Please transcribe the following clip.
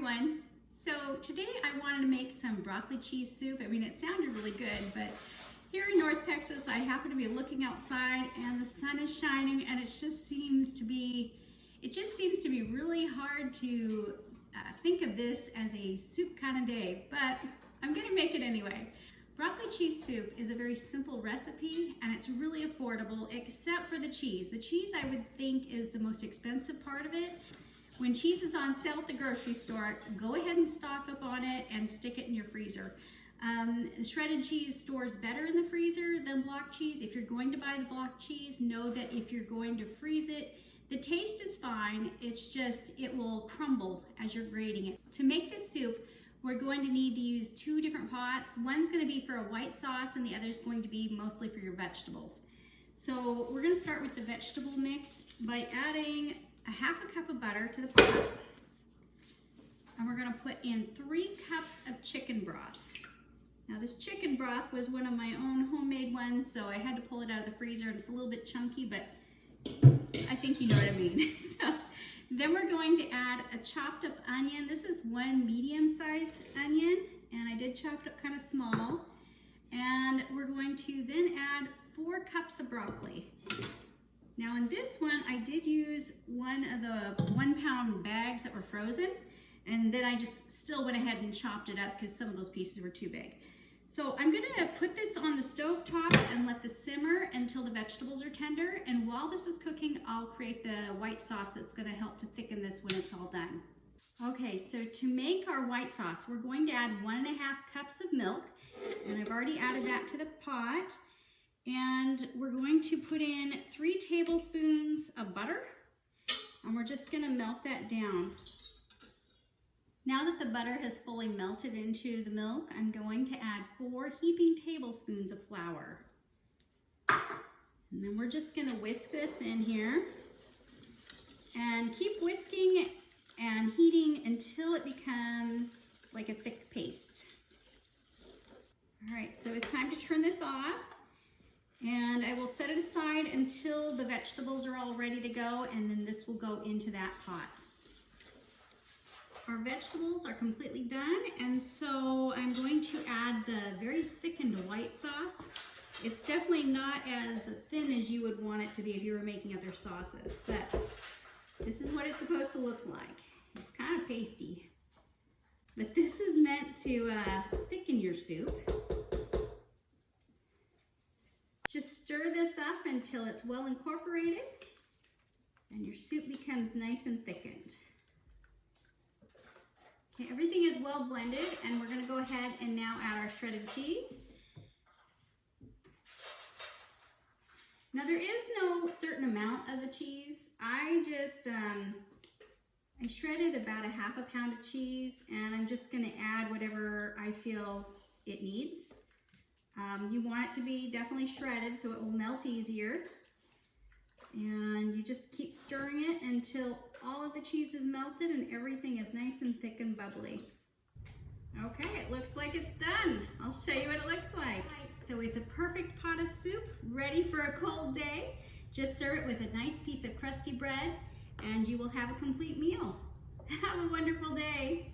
everyone. So today I wanted to make some broccoli cheese soup. I mean, it sounded really good, but here in North Texas, I happen to be looking outside and the sun is shining, and it just seems to be really hard to think of this as a soup kind of day, but I'm gonna make it anyway. Broccoli cheese soup is a very simple recipe and it's really affordable except for the cheese. The cheese I would think is the most expensive part of it. When cheese is on sale at the grocery store, go ahead and stock up on it and stick it in your freezer. Shredded cheese stores better in the freezer than block cheese. If you're going to buy the block cheese, know that if you're going to freeze it, the taste is fine, it's just, it will crumble as you're grating it. To make this soup, we're going to need to use two different pots. One's going to be for a white sauce and the other is going to be mostly for your vegetables. So we're going to start with the vegetable mix by adding a half a cup of butter to the pot. And we're going to put in 3 cups of chicken broth. Now this chicken broth was one of my own homemade ones, so I had to pull it out of the freezer and it's a little bit chunky, but I think you know what I mean. So then we're going to add a chopped up onion. This is 1 medium-sized onion, and I did chop it up kind of small. And we're going to then add 4 cups of broccoli. Now in this one, I did use one of the 1-pound bags that were frozen, and then I just still went ahead and chopped it up because some of those pieces were too big. So I'm gonna put this on the stove top and let this simmer until the vegetables are tender. And while this is cooking, I'll create the white sauce that's gonna help to thicken this when it's all done. Okay, so to make our white sauce, we're going to add 1.5 cups of milk. And I've already added that to the pot. And we're going to put in 3 tablespoons of butter. And we're just gonna melt that down. Now that the butter has fully melted into the milk, I'm going to add 4 heaping tablespoons of flour. And then we're just gonna whisk this in here and keep whisking and heating until it becomes like a thick paste. All right, so it's time to turn this off, and I will set it aside until the vegetables are all ready to go, and then this will go into that pot. Our vegetables are completely done, and so I'm going to add the very thickened white sauce. It's definitely not as thin as you would want it to be if you were making other sauces, but this is what it's supposed to look like. It's kind of pasty, but this is meant to thicken your soup. Just stir this up until it's well incorporated and your soup becomes nice and thickened. Okay, everything is well blended, and we're going to go ahead and now add our shredded cheese. Now there is no certain amount of the cheese. I just, I shredded about a half a pound of cheese, and I'm just going to add whatever I feel it needs. You want it to be definitely shredded so it will melt easier. And you just keep stirring it until all of the cheese is melted and everything is nice and thick and bubbly. Okay, it looks like it's done. I'll show you what it looks like. So it's a perfect pot of soup, ready for a cold day. Just serve it with a nice piece of crusty bread and you will have a complete meal. Have a wonderful day.